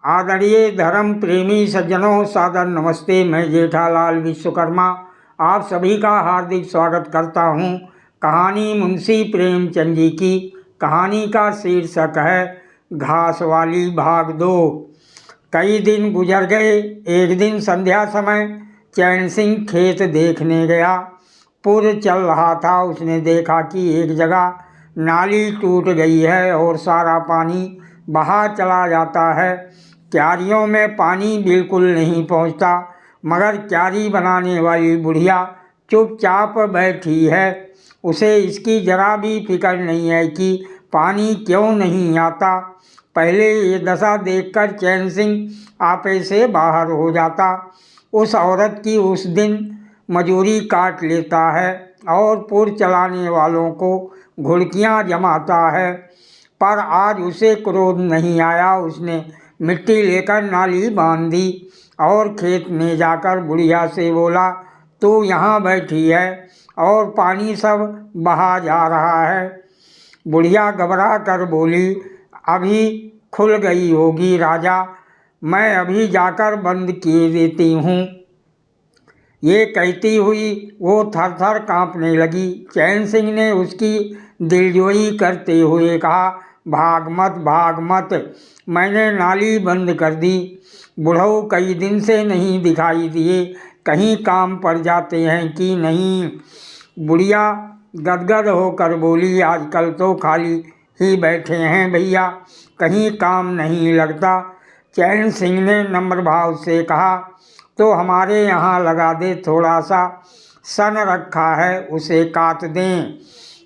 आदरणीय धर्म प्रेमी सज्जनों, सादर नमस्ते। मैं जेठालाल विश्वकर्मा आप सभी का हार्दिक स्वागत करता हूं। कहानी मुंशी प्रेमचंद जी की। कहानी का शीर्षक है घास वाली भाग 2। कई दिन गुजर गए। एक दिन संध्या समय चैन सिंह खेत देखने गया। पुर चल रहा था। उसने देखा कि एक जगह नाली टूट गई है और सारा पानी बहा चला जाता है। क्यारियों में पानी बिल्कुल नहीं पहुंचता, मगर क्यारी बनाने वाली बुढ़िया चुपचाप बैठी है। उसे इसकी जरा भी फिक्र नहीं है कि पानी क्यों नहीं आता। पहले ये दशा देखकर चैन सिंह आपे से बाहर हो जाता। उस औरत की उस दिन मजूरी काट लेता है और पुर चलाने वालों को घुड़कियाँ जमाता है। पर आज उसे क्रोध नहीं आया। उसने मिट्टी लेकर नाली बांध दी और खेत में जाकर बुढ़िया से बोला, तू यहाँ बैठी है और पानी सब बहा जा रहा है। बुढ़िया घबरा कर बोली, अभी खुल गई होगी राजा, मैं अभी जाकर बंद किए देती हूँ। ये कहती हुई वो थर थर काँपने लगी। चैन सिंह ने उसकी दिलजोई करते हुए कहा, भाग मत, मैंने नाली बंद कर दी। बुढ़ऊ कई दिन से नहीं दिखाई दिए, कहीं काम पड़ जाते हैं कि नहीं। बुढ़िया गदगद होकर बोली, आजकल तो खाली ही बैठे हैं भैया, कहीं काम नहीं लगता। चैन सिंह ने नम्र भाव से कहा, तो हमारे यहाँ लगा दे, थोड़ा सा सन रखा है उसे काट दें।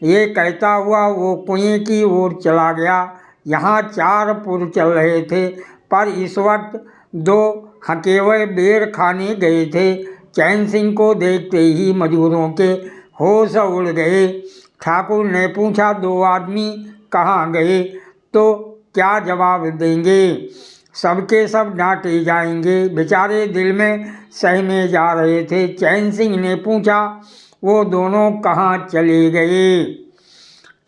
ये कहता हुआ वो कुएं की ओर चला गया। यहाँ 4 पुर चल रहे थे, पर इस वक्त 2 हकेवे बेर खाने गए थे। चैन सिंह को देखते ही मजूरों के होश उड़ गए। ठाकुर ने पूछा, 2 आदमी कहाँ गए? तो क्या जवाब देंगे? सबके सब डांटे जाएंगे। बेचारे दिल में सहमे जा रहे थे। चैन सिंह ने पूछा, वो दोनों कहाँ चले गए?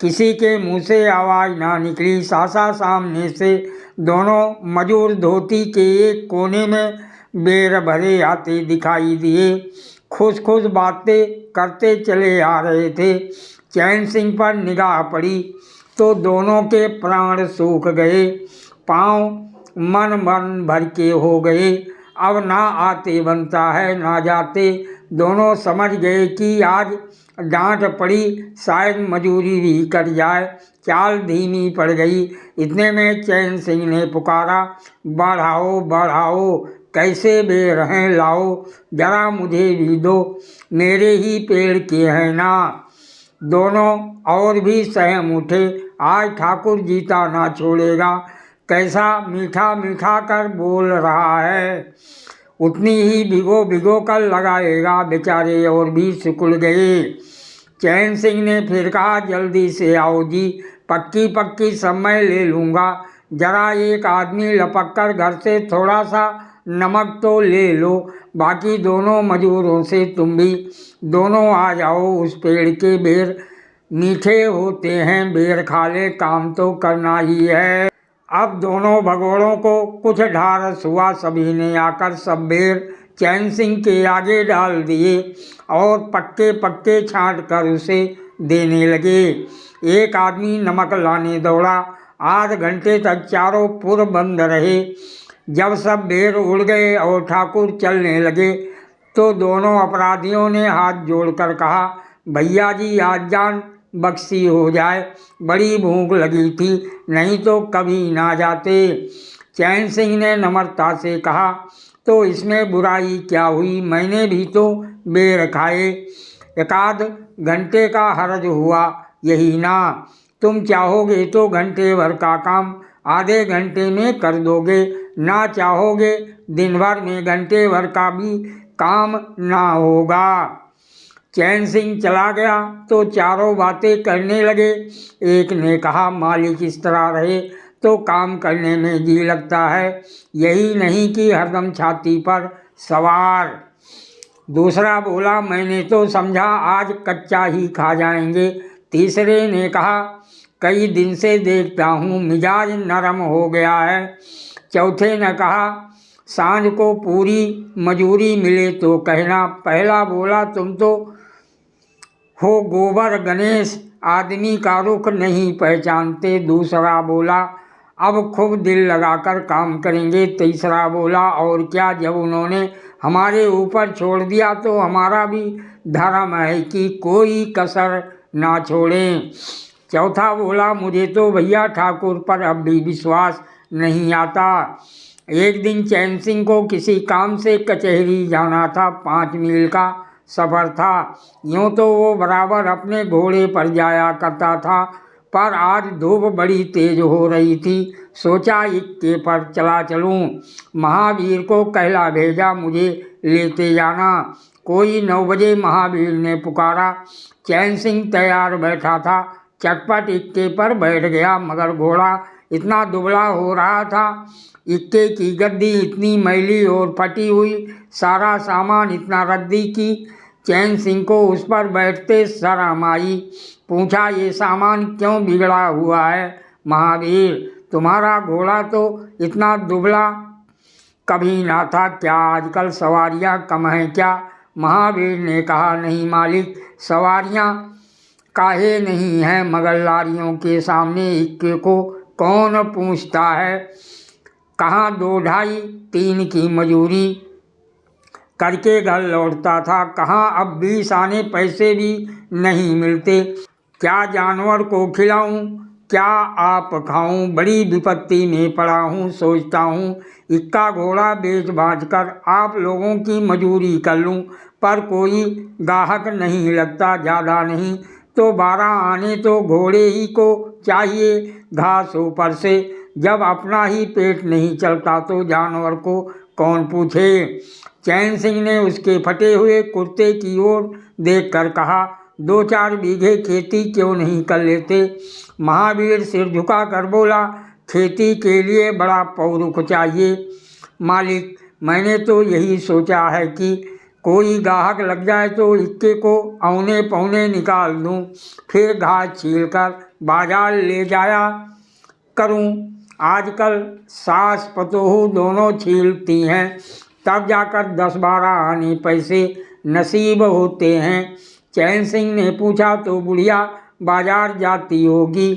किसी के मुंह से आवाज़ ना निकली। सासा सामने से दोनों मजूर धोती के एक कोने में बेर भरे आते दिखाई दिए। खुश खुश बातें करते चले आ रहे थे। चैन सिंह पर निगाह पड़ी तो दोनों के प्राण सूख गए। पाँव मन भर के हो गए। अब ना आते बनता है ना जाते। दोनों समझ गए कि आज डांट पड़ी, शायद मजूरी भी कट जाए। चाल धीमी पड़ गई। इतने में चैन सिंह ने पुकारा, बढ़ाओ, कैसे बेर हैं लाओ, जरा मुझे भी दो, मेरे ही पेड़ के हैं ना। दोनों और भी सहम उठे, आज ठाकुर जीता ना छोड़ेगा। कैसा मीठा मीठा कर बोल रहा है, उतनी ही भिगो कर लगाएगा। बेचारे और भी सिकुड़ गए। चैन सिंह ने फिर कहा, जल्दी से आओ जी, पक्की सब मैं ले लूँगा। जरा एक आदमी लपक कर घर से थोड़ा सा नमक तो ले लो। बाकी दोनों मजूरों से तुम भी दोनों आ जाओ। उस पेड़ के बेर मीठे होते हैं, बेर खा ले, काम तो करना ही है। अब दोनों भगोड़ों को कुछ ढारस हुआ। सभी ने आकर सब बेर चैन सिंह के आगे डाल दिए और पक्के छांट कर उसे देने लगे। एक आदमी नमक लाने दौड़ा। आध घंटे तक चारों पुर बंद रहे। जब सब बेर उड़ गए और ठाकुर चलने लगे तो दोनों अपराधियों ने हाथ जोड़कर कहा, भैया जी आज जान बख्शी हो जाए, बड़ी भूख लगी थी, नहीं तो कभी ना जाते। चैन सिंह ने नम्रता से कहा, तो इसमें बुराई क्या हुई, मैंने भी तो बेर खाए, एकाध घंटे का हर्ज हुआ यही ना। तुम चाहोगे तो घंटे भर का काम आधे घंटे में कर दोगे, ना चाहोगे दिन भर में घंटे भर का भी काम ना होगा। चैन सिंह चला गया तो चारों बातें करने लगे। एक ने कहा, मालिक इस तरह रहे तो काम करने में जी लगता है, यही नहीं कि हरदम छाती पर सवार। दूसरा बोला, मैंने तो समझा आज कच्चा ही खा जाएंगे। तीसरे ने कहा, कई दिन से देखता हूँ मिजाज नरम हो गया है, चौथे ने कहा, सांझ को पूरी मजूरी मिले तो कहना। पहला बोला, तुम तो हो गोबर गणेश, आदमी का रुख नहीं पहचानते। दूसरा बोला, अब खूब दिल लगाकर काम करेंगे। तीसरा बोला, और क्या, जब उन्होंने हमारे ऊपर छोड़ दिया तो हमारा भी धर्म है कि कोई कसर ना छोड़ें। चौथा बोला, मुझे तो भैया ठाकुर पर अब भी विश्वास नहीं आता। एक दिन चैन सिंह को किसी काम से कचहरी जाना था। 5 मील का सफ़र था। यूँ तो वो बराबर अपने घोड़े पर जाया करता था, पर आज धूप बड़ी तेज हो रही थी। सोचा इक्के पर चला चलूं। महावीर को कहला भेजा, मुझे लेते जाना। कोई 9 बजे महावीर ने पुकारा। चैन सिंह तैयार बैठा था, चटपट इक्के पर बैठ गया, मगर घोड़ा इतना दुबला हो रहा था, इक्के की गद्दी इतनी मैली और फटी हुई, सारा सामान इतना रद्दी कि चैन सिंह को उस पर बैठते शर्म आई। पूछा, ये सामान क्यों बिगड़ा हुआ है महावीर? तुम्हारा घोड़ा तो इतना दुबला कभी ना था, क्या आजकल सवारियां कम हैं क्या? महावीर ने कहा, नहीं मालिक, सवारियां काहे नहीं हैं, मगर लारियों के सामने इक्के को कौन पूछता है? कहाँ 2 ढाई 3 की मजूरी करके घर लौटता था, कहाँ अब 20 आने पैसे भी नहीं मिलते। क्या जानवर को खिलाऊं, क्या आप खाऊं, बड़ी विपत्ति में पड़ा हूँ। सोचता हूँ इक्का घोड़ा बेच बाँच कर आप लोगों की मजूरी कर लूँ, पर कोई गाहक नहीं लगता। ज़्यादा नहीं तो 12 आने तो घोड़े ही को चाहिए, घास ऊपर से। जब अपना ही पेट नहीं चलता तो जानवर को कौन पूछे? चैन सिंह ने उसके फटे हुए कुर्ते की ओर देखकर कहा, 2-4 बीघे खेती क्यों नहीं कर लेते? महावीर सिर झुका कर बोला, खेती के लिए बड़ा पौरुख चाहिए मालिक। मैंने तो यही सोचा है कि कोई गाहक लग जाए तो इक्के को औने पौने निकाल दूं, फिर घास छील कर बाजार ले जाया करूं। आजकल सास पतोहू दोनों छीलती हैं, तब जाकर 10-12 आने पैसे नसीब होते हैं। चैन सिंह ने पूछा, तो बुढ़िया बाजार जाती होगी?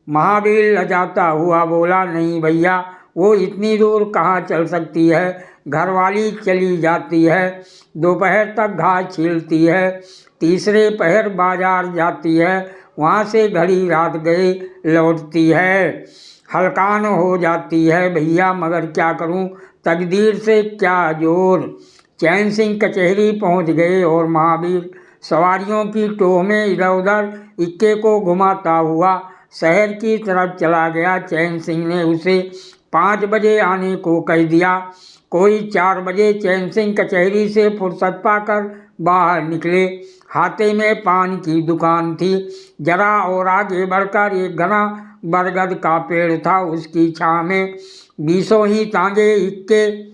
महावीर लजाता हुआ बोला, नहीं भैया, वो इतनी दूर कहाँ चल सकती है, घरवाली चली जाती है, दोपहर तक घास छीलती है, तीसरे पहर बाजार जाती है, वहाँ से घड़ी रात गए लौटती है, हलकान हो जाती है भैया, मगर क्या करूं, तकदीर से क्या जोर। चैन सिंह कचहरी पहुंच गए और महावीर सवारियों की टोह में इधर उधर इक्के को घुमाता हुआ शहर की तरफ चला गया। चैन सिंह ने उसे 5 बजे आने को कह दिया। कोई 4 बजे चैन सिंह कचहरी से फुर्सत पाकर बाहर निकले। हाथे में पान की दुकान थी। जरा और आगे बढ़कर एक घना बरगद का पेड़ था। उसकी छाँव में 20 ही तांगे इक्के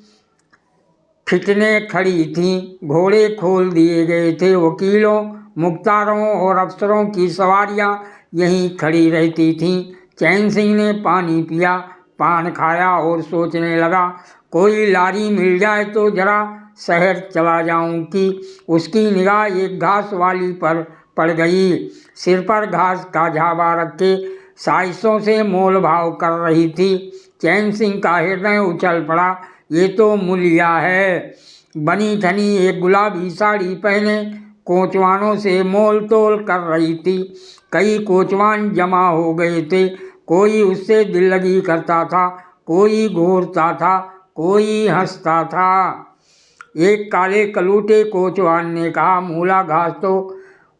फिटने खड़ी थीं। घोड़े खोल दिए गए थे। वकीलों, मुख्तारों और अफसरों की सवारियां यहीं खड़ी रहती थीं। चैन सिंह ने पानी पिया, पान खाया और सोचने लगा, कोई लारी मिल जाए तो जरा शहर चला जाऊं कि। उसकी निगाह एक घास वाली पर पड़ गई। सिर पर घास का झाबा रखे साइसों से मोल भाव कर रही थी। चैन सिंह का हृदय उछल पड़ा। ये तो मुलिया है। बनी ठनी एक गुलाबी साड़ी पहने कोचवानों से मोल तोल कर रही थी। कई कोचवान जमा हो गए थे। कोई उससे दिल लगी करता था, कोई घूरता था, कोई हंसता था। एक काले कलूटे कोचवान ने कहा, मूला घास तो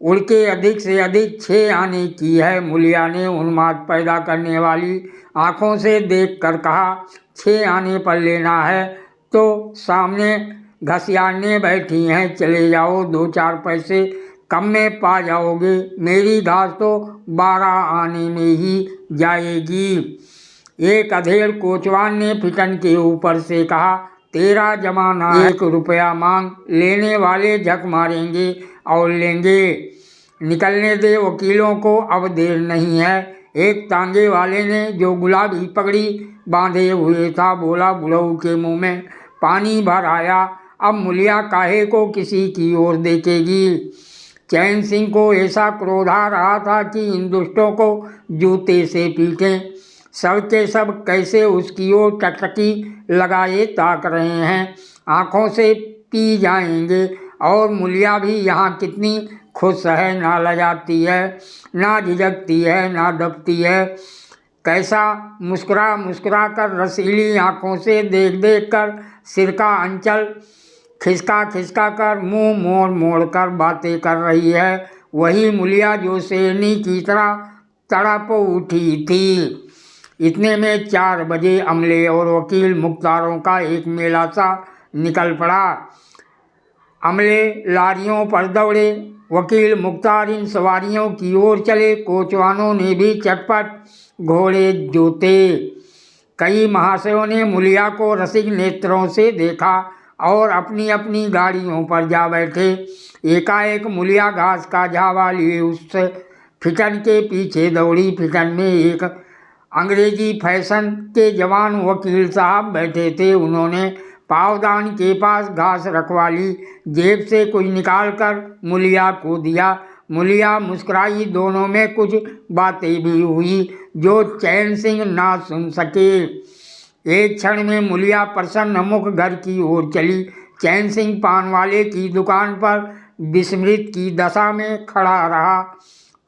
उड़ के अधिक से अधिक 6 आने की है। मुलिया ने उन्माद पैदा करने वाली आंखों से देखकर कहा, 6 आने पर लेना है तो सामने घसियाने बैठी हैं, चले जाओ, 2-4 पैसे कम में पा जाओगे। मेरी घास तो 12 आने में ही जाएगी। एक अधेड़ कोचवान ने फिटन के ऊपर से कहा, तेरा जमाना 1 रुपया मांग, लेने वाले झक मारेंगे और लेंगे। निकलने दे वकीलों को, अब देर नहीं है। एक तांगे वाले ने जो गुलाबी पगड़ी बांधे हुए था बोला, बुढ़ऊ के मुंह में पानी भर आया, अब मुलिया काहे को किसी की ओर देखेगी। चैन सिंह को ऐसा क्रोध आ रहा था कि इन दुष्टों को जूते से पीटें। सब के सब कैसे उसकी ओर टकटकी लगाए ताक रहे हैं, आंखों से पी जाएंगे। और मुलिया भी यहाँ कितनी खुश है, ना लजाती है, ना झिझकती है, ना दबती है। कैसा मुस्कुरा मुस्कुरा कर रसीली आंखों से देख देख कर सिर का अंचल खिसका खिसका कर मुंह मोड़ मोड़ कर बातें कर रही है। वही मुलिया जो शेरनी की तरह तड़प उठी थी। इतने में 4 बजे अमले और वकील मुख्तारों का एक मेला सा निकल पड़ा। अमले लारियों पर दौड़े, वकील मुख्तार इन सवारियों की ओर चले। कोचवानों ने भी चटपट घोड़े जोते। कई महाशयों ने मुलिया को रसिक नेत्रों से देखा और अपनी अपनी गाड़ियों पर जा बैठे। एकाएक मुलिया घास का झावा लिए उस फिटन के पीछे दौड़ी। फिटन में एक अंग्रेजी फैशन के जवान वकील साहब बैठे थे। उन्होंने पावदान के पास घास रखवा ली, जेब से कुछ निकाल कर मुलिया को दिया। मुलिया मुस्कुराई। दोनों में कुछ बातें भी हुई जो चैन सिंह ना सुन सके। एक क्षण में मुलिया प्रसन्न मुख घर की ओर चली। चैन सिंह पान वाले की दुकान पर विस्मृत की दशा में खड़ा रहा।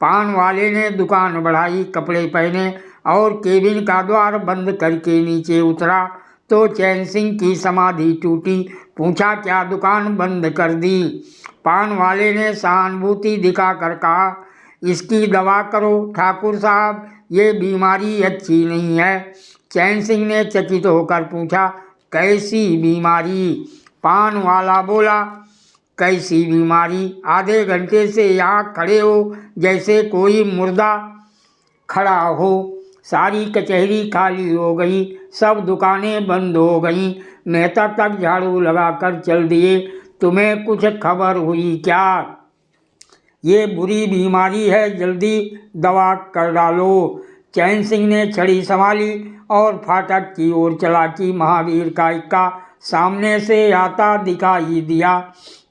पान वाले ने दुकान बढ़ाई, कपड़े पहने और केबिन का द्वार बंद करके नीचे उतरा तो चैन सिंह की समाधि टूटी। पूछा, क्या दुकान बंद कर दी? पान वाले ने सहानुभूति दिखाकर कहा, इसकी दवा करो ठाकुर साहब, ये बीमारी अच्छी नहीं है। चैन सिंह ने चकित होकर पूछा, कैसी बीमारी? पान वाला बोला, कैसी बीमारी? आधे घंटे से यहाँ खड़े हो जैसे कोई मुर्दा खड़ा हो। सारी कचहरी खाली हो गई, सब दुकानें बंद हो गईं। मेहता तक झाड़ू लगाकर चल दिए। तुम्हें कुछ खबर हुई क्या? ये बुरी बीमारी है, जल्दी दवा कर डालो। चैन सिंह ने छड़ी संभाली और फाटक की ओर चला कि महावीर का इक्का सामने से आता दिखाई दिया।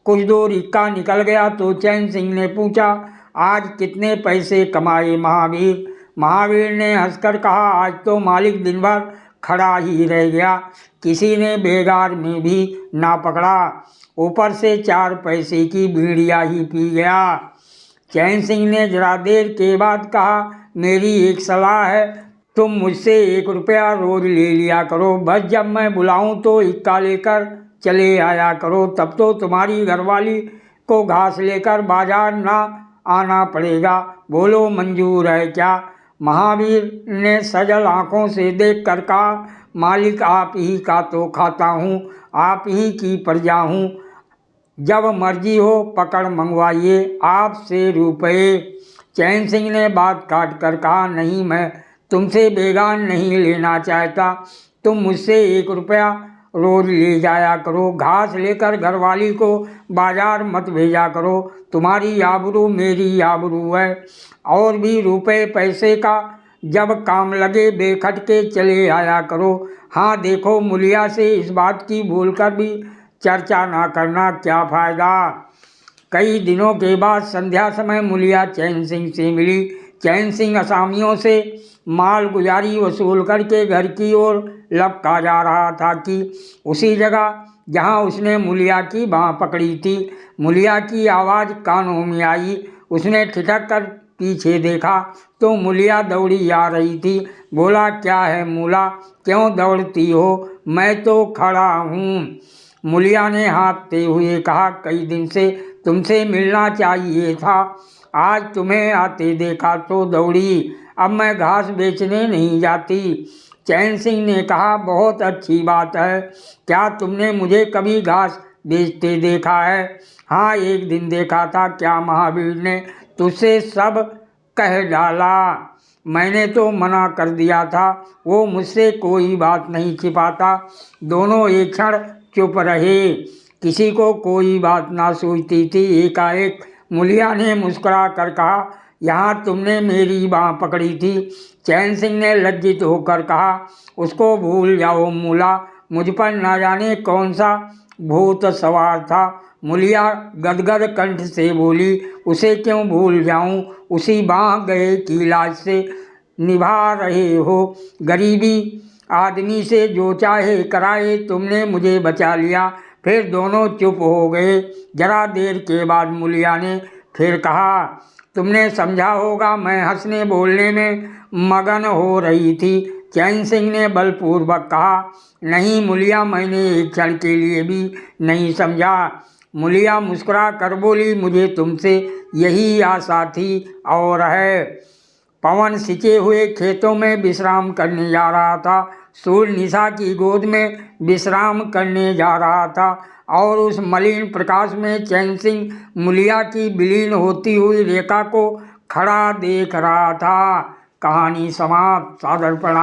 कुछ दूर इक्का निकल गया तो चैन सिंह ने पूछा, आज कितने पैसे कमाए महावीर? महावीर ने हंसकर कहा, आज तो मालिक दिन भर खड़ा ही रह गया, किसी ने बेगार में भी ना पकड़ा, ऊपर से 4 पैसे की बीड़िया ही पी गया। चैन सिंह ने जरा देर के बाद कहा, मेरी एक सलाह है, तुम मुझसे 1 रुपया रोज ले लिया करो। बस जब मैं बुलाऊं तो इक्का लेकर चले आया करो, तब तो तुम्हारी घरवाली को घास लेकर बाजार ना आना पड़ेगा। बोलो मंजूर है क्या? महावीर ने सजल आंखों से देखकर कहा, मालिक आप ही का तो खाता हूँ, आप ही की प्रजा हूँ, जब मर्जी हो पकड़ मंगवाइए आपसे रुपये। चैन सिंह ने बात काट कर कहा, नहीं मैं तुमसे बेगान नहीं लेना चाहता, तुम मुझसे 1 रुपया रोज ले जाया करो, घास लेकर घरवाली को बाजार मत भेजा करो, तुम्हारी आबरू मेरी आबरू है। और भी रुपए पैसे का जब काम लगे बेखटके चले आया करो। हाँ देखो, मुलिया से इस बात की भूलकर भी चर्चा ना करना, क्या फ़ायदा। कई दिनों के बाद संध्या समय मुलिया चैन सिंह से मिली। चैन सिंह असामियों से माल गुजारी वसूल करके घर की ओर लपका जा रहा था कि उसी जगह जहां उसने मुलिया की बाँह पकड़ी थी, मुलिया की आवाज़ कानों में आई। उसने ठिठक कर पीछे देखा तो मुलिया दौड़ी आ रही थी। बोला, क्या है मूला, क्यों दौड़ती हो? मैं तो खड़ा हूँ। मुलिया ने हाँफते हुए कहा, कई दिन से तुमसे मिलना चाहिए था, आज तुम्हें आते देखा तो दौड़ी, अब मैं घास बेचने नहीं जाती। चैन सिंह ने कहा, बहुत अच्छी बात है, क्या तुमने मुझे कभी घास बेचते देखा है? हाँ, एक दिन देखा था। क्या महावीर ने तुझसे सब कह डाला? मैंने तो मना कर दिया था, वो मुझसे कोई बात नहीं छिपाता। दोनों एक क्षण चुप रहे, किसी को कोई बात ना सूझती थी। एकाएक मुलिया ने मुस्कुरा कर कहा, यहाँ तुमने मेरी बाँह पकड़ी थी। चैन सिंह ने लज्जित होकर कहा, उसको भूल जाओ मूला, मुझ पर ना जाने कौन सा भूत सवार था। मूलिया गदगद कंठ से बोली, उसे क्यों भूल जाऊं, उसी बाँह गए की लाज से निभा रहे हो गरीबी। आदमी से जो चाहे कराए, तुमने मुझे बचा लिया। फिर दोनों चुप हो गए। जरा देर के बाद मूलिया ने फिर कहा, तुमने समझा होगा मैं हंसने बोलने में मगन हो रही थी। चैन सिंह ने बलपूर्वक कहा, नहीं मूलिया, मैंने एक क्षण के लिए भी नहीं समझा। मूलिया मुस्कुरा कर बोली, मुझे तुमसे यही आशा थी और है। पवन सिंचे हुए खेतों में विश्राम करने जा रहा था। सूर्य निशा की गोद में विश्राम करने जा रहा था और उस मलिन प्रकाश में चैन सिंह मूलिया की विलीन होती हुई रेखा को खड़ा देख रहा था। कहानी समाप्त। सादर प्रणाम।